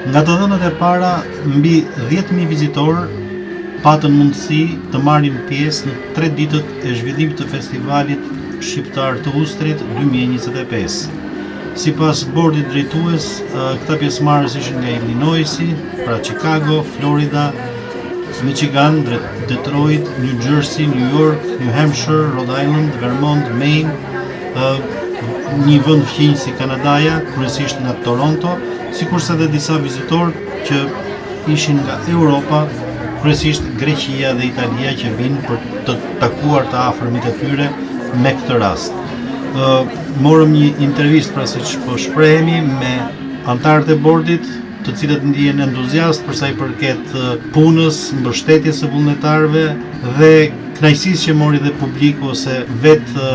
Nga të dhënat e para, mbi 10.000 vizitorë patën mundësi të marrin pjesë në 3 ditët e zhvillimit të festivalit shqiptar të Ustrit 2025. Sipas bordit drejtues, këta pjesëmarrës ishin nga Illinoisi, pra Chicago, Florida, Michigan, Detroit, New Jersey, New York, New Hampshire, Rhode Island, Vermont, Maine, një vend fqinj si Kanadaja, kryesisht nga Toronto, sikurse edhe disa vizitorë që ishin nga Europa, kryesisht Greqia dhe Italia, që vinë për të takuar të afërmit e tyre me këtë rast. Morëm një intervistë, pra siç po shprehemi, me anëtarët e bordit, të cilët ndihen entuziast për sa i përket punës, mbështetjes së vullnetarëve dhe kënaqësisë që mori dhe publiku ose vetë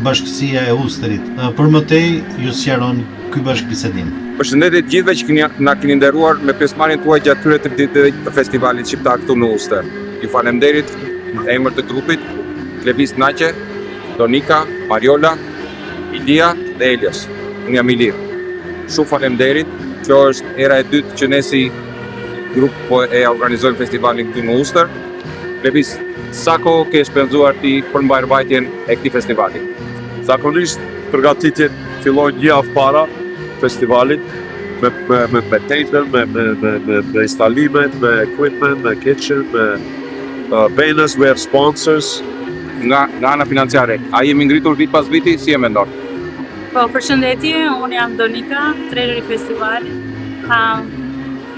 bashkësia e Ustrit. Për më tej, ju sqaron ky bashkëbisedim. Përshëndetje të gjithëve që na keni nderuar me pjesëmarrjen tuaj gjatë këtyre 3 ditëve të festivalit shqiptar këtu në Ustër. Ju faleminderit në emër të grupit, Klevis Naqe, Donika, Mariola, Ilia dhe Elios. Unë jam Ilir. Shumë faleminderit. Kjo është era e dytë që ne si grup po e organizojmë festivalin këtu në Ustër. Klevis, sa kohë ke shpenzuar ti për mbajtjen e këtij festivali? Zakonisht përgatitjet fillojnë një javë para festivalit me taper, me instalimet, me equipment, me kitchen, me banners, we have sponsors. Nga ana financiare, a jemi ngritur vit pas viti, si e mendon? Po, përshëndetje, unë jam Donika, trejneri i festivalit.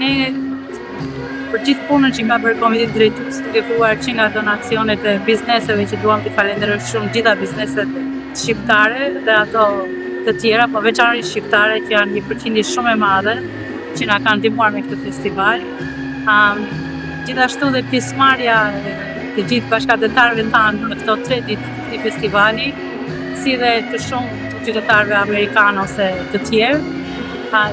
Ne për gjithë punën që nga bërë komiteti drejtues, duke filluar që nga donacionet e bizneseve, që duam të falenderoj shumë gjitha bizneset shqiptare dhe ato të tjera, po veçanërisht shqiptare që janë një përqindje shumë e madhe që na kanë ndihmuar me këtë festival. Gjithashtu dhe pjesëmarrja të gjithë bashkëdhetarëve tanë në këto 3 ditë të këtij festivali, si dhe të shumë qytetarëve amerikanë ose të tjerë.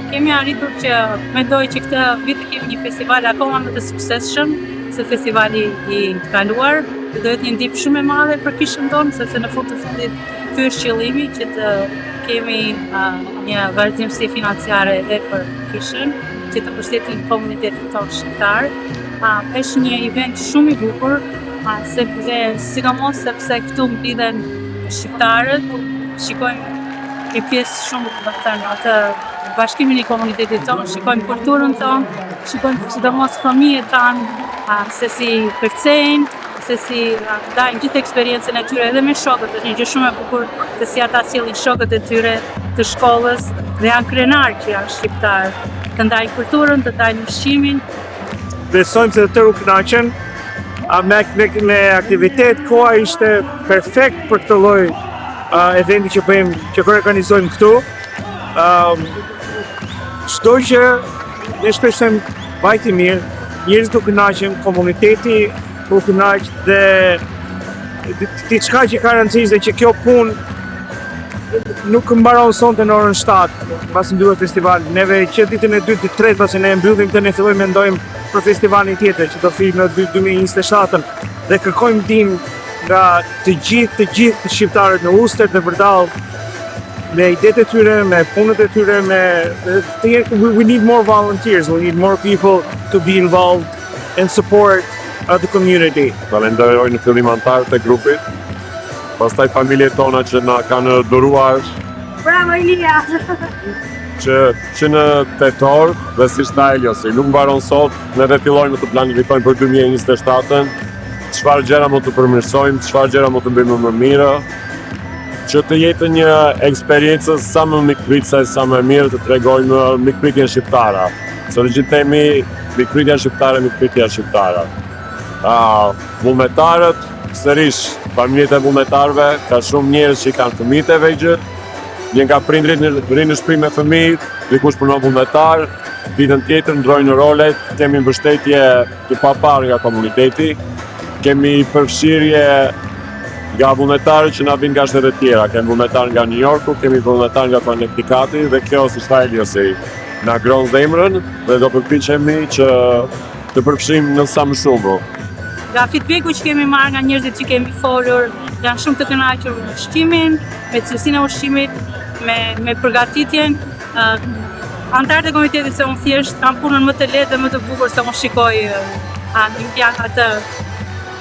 Kemi arritur që mendoj që këtë vit kemi një festival akoma më të suksesshëm se festivali i kaluar. Dhe do jetë një ndihmë shumë e madhe për kishën tonë, sepse në fund të fundit ky është qëllimi, që të kemi një vazhdimsi financiare edhe për kishën, që të mbështesim komunitetin tonë shqiptar. Është një event shumë i bukur, sidomos sepse këtu mblidhen shqiptarët, shikojmë një pjesë shumë atë bashkimin e komunitetit tonë, shikojmë kulturën tonë, shikojmë sidomos fëmijët tanë, se si kërcejnë, se si dajnë gjithë eksperiencën e tyre edhe me shokët. Është një gjë shumë e bukur se si ata sjellin shokët e tyre të shkollës dhe janë krenarë që janë shqiptarë, të ndajnë kulturën, të ndajnë ushqimin. Besojmë se të tërë u kënaqen, me aktivitet, koha ishte perfekt për këtë lloj eventi që bëjmë, që organizojmë këtu. Çdo gjë ne shpresojmë vajti mirë, njerëzit u kënaqen, komuniteti u kënaq dhe diçka që ka rëndësi që kjo punë nuk mbaron sonte në orën 7, pasi mbyllet festivali. Neve që ditën e 2 të 3 pasi ne mbyllim të ne fillojmë mendojmë për festivalin tjetër që do fill në 2027 dhe kërkojmë ndihmë nga të gjithë shqiptarët në Ustër dhe vërdall, me idetë e tyre, me punët e tyre, we need more volunteers, we need more people to be involved and support the community. Falenderoj në fillim anëtarët e grupit, pastaj familjet tona që na kanë dhuruar. Bravo Ilia! Që në tetor dhe si shta Elios, nuk mbaron sot, ne dhe fillojmë të planifikojmë për 2027-ën, çfarë gjëra mund të përmirësojmë, çfarë gjëra mund të bëjmë më mirë, që të jetë një eksperiencë sa më mikpritëse, sa më mirë të tregojmë mikpritjen shqiptare. Se ne gjithë themi mikpritja shqiptare. Vullnetarët, sërish, familjet e vullnetarëve, ka shumë njerëz që kanë fëmijët e vegjël, vjen nga prindrit, rinë në shtëpi me fëmijët, dikush punon vullnetar, ditën tjetër ndrojnë rolet, kemi mbështetje të paparë nga komuniteti, kemi përfshirje nga vullnetarët që na vinë nga shtetet tjera, kemi vullnetar nga New Yorku, kemi vullnetar nga Connecticuti dhe kjo si shta Eliosi na gron zemrën dhe do përpiqemi që të përfshim në sa më shumë. Nga feedbacku që kemi marrë nga njerëzit që kemi folur, janë shumë të kënaqur me ushqimin, me cilësinë e ushqimit, me përgatitjen. antarët e komitetit se unë thjesht kam punën më të lehtë dhe më të bukur se unë shikoj atë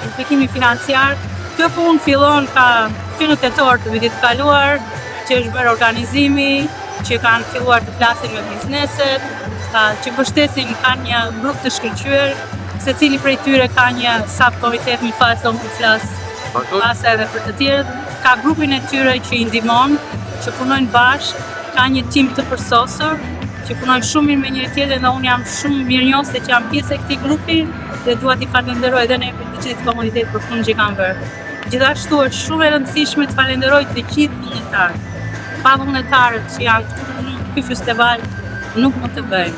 implikimin financiar. Kjo punë fillon që në tetor të vitit kaluar, që është bërë organizimi, që kanë filluar të flasin me bizneset, që mbështesin kanë një grup të shkëlqyer, secili prej tyre ka një subkomitet më fal se unë të flas edhe për të tjerët, ka grupin e tyre që i ndihmon, që punojnë bashkë, ka një tim të përsosur, që punojnë shumë mirë me njëri tjetrin dhe unë jam shumë mirënjohëse që jam pjesë e këtij grupi dhe dua t'i falenderoj edhe ne për të gjithë komunitetin për punën që kanë bërë. Gjithashtu është shumë e rëndësishme të falenderoj të gjithë vullnetarët. Pa vullnetarët që janë këtu në ky festival nuk mund të bëjmë.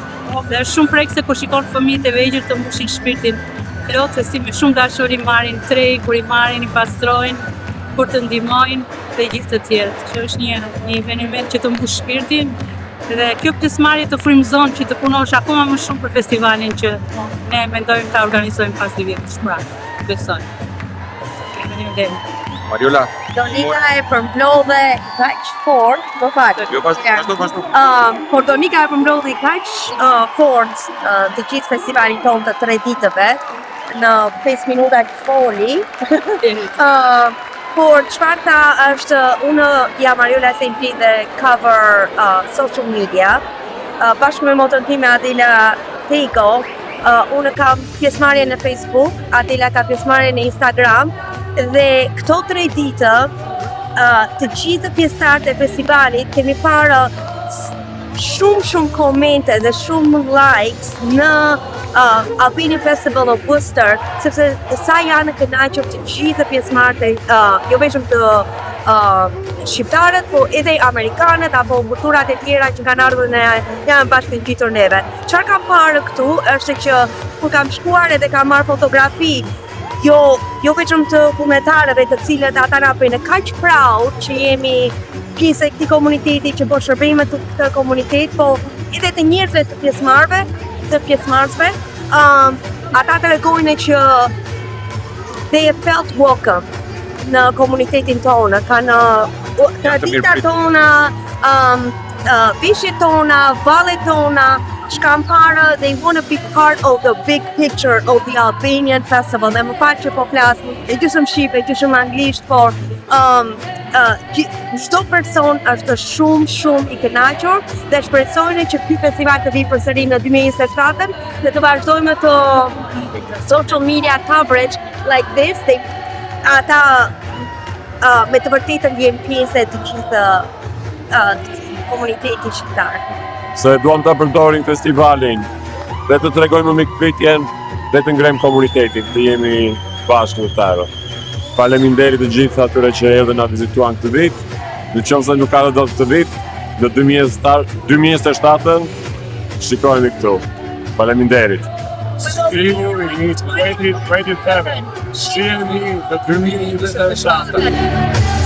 Dhe është shumë prekse kur shikon fëmijët e vegjël të mbushin shpirtin plot, se si me shumë dashuri marrin trej, kur i marrin, i pastrojnë, kur të ndihmojnë dhe gjithë të tjerët. Që është një eveniment që të mbush shpirtin dhe kjo pjesëmarrje të frymëzon që të punosh akoma më shumë për festivalin që ne mendojmë ta organizojmë pas 2 vjetësh pra. Besoj. Mariola. Donika e përmbrodhe kaq fort, më fal. Jo, vazhdo. Por Donika e përmbrodhi kaq fort të gjithë festivalin tonë të 3 ditëve në 5 minuta që foli. Por çfarë tha është, unë jam Mariola Sempli dhe cover social media, bashkë me motrën time Adela Teiko, unë kam pjesëmarrje në Facebook, Adela ka pjesëmarrje në Instagram, dhe këto 3 ditë të gjithë pjesëtarët e festivalit kemi parë shumë komente dhe shumë likes në Albanian Festival of Worcester, sepse sa janë kënaqur të gjithë pjesëmarrët, jo vetëm të shqiptarët, po edhe amerikanët apo kulturat e tjera që kanë ardhur në janë bashkëngjitur neve. Çfarë kam parë këtu është që kur kam shkuar edhe kam marrë fotografi, jo vetëm të vullnetarëve të cilët ata na bëjnë kaq proud që jemi pjesë e këtij komuniteti që bën shërbime të këtë komunitet, po edhe të njerëzve të pjesëmarrësve, ata tregojnë që they have felt welcome në komunitetin tonë, kanë traditat tona, veshjet tona, vallet tona, që kam parë, they want to be part of the big picture of the Albanian Festival. Dhe më fal që po flas e gjysmë shqip, e gjysmë anglisht, por çdo person është shumë i kënaqur dhe shpresojnë që ky festival të vijë përsëri në 2027 dhe të vazhdojmë të social media coverage like this. Ata me të vërtetën vjen pjesë e të gjithë komunitetit shqiptar. Se duam të përdorim festivalin dhe të tregojmë mikpritjen dhe të ngrejmë komunitetin, të jemi bashkë në tërë. Faleminderit të gjithë atyre që erdhën na vizituan këtë vit. Në qoftë se nuk ka dhe do këtë vit, në 2027 shikojmë këtu. Faleminderit. Shihni, 27. Shihni, 2027.